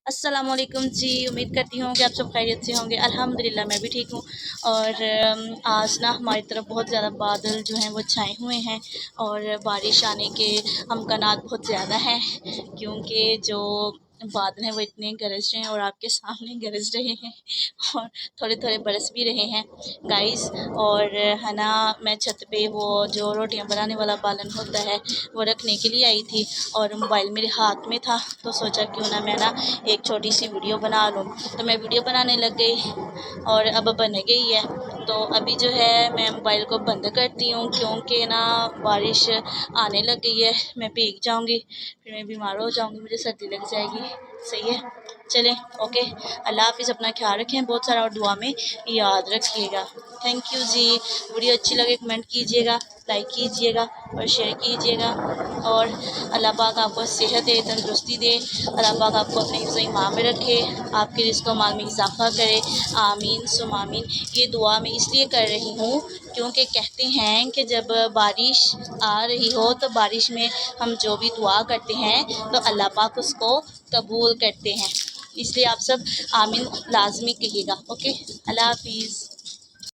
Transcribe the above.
अस्सलामुअलैकुम जी। उम्मीद करती हूँ कि आप सब खैरियत से होंगे। अल्हम्दुलिल्लाह मैं भी ठीक हूँ। और आज ना हमारी तरफ बहुत ज़्यादा बादल जो हैं वो छाए हुए हैं और बारिश आने के अमकानात बहुत ज़्यादा हैं, क्योंकि जो बादल हैं वो इतने गरज रहे हैं और आपके सामने गरज रहे हैं और थोड़े थोड़े बरस भी रहे हैं गाइस। और है ना, मैं छत पे वो जो रोटियां बनाने वाला बालन होता है वो रखने के लिए आई थी और मोबाइल मेरे हाथ में था, तो सोचा क्यों ना मैं ना एक छोटी सी वीडियो बना लूँ। तो मैं वीडियो बनाने लग गई और अब बन गई है। तो अभी जो है मैं मोबाइल को बंद करती हूँ, क्योंकि ना बारिश आने लग गई है, मैं भीग जाऊँगी, फिर मैं बीमार हो जाऊँगी, मुझे सर्दी लग जाएगी। सही है, चलें, ओके। अल्लाह हाफिज़, अपना ख्याल रखें बहुत सारा और दुआ में याद रखिएगा। Thank you ji. वीडियो अच्छी लगे कमेंट कीजिएगा, लाइक कीजिएगा और शेयर कीजिएगा। और अल्लाह पाक आपको सेहत दे, तंदुरुस्ती दे। अल्लाह पाक आपको अपने हिफ्ज़ ईमान में रखे, आपके रिज़्क़ माल में इजाफ़ा करे। आमीन सुम आमीन। ये दुआ मैं इसलिए कर रही हूँ क्योंकि कहते हैं कि जब बारिश आ रही हो तो बारिश में हम जो भी दुआ करते हैं तो अल्लाह पाक उसको कबूल करते हैं। इसलिए आप सब आमीन लाज़मी कहिएगा, ओके। अल्लाह हाफिज़।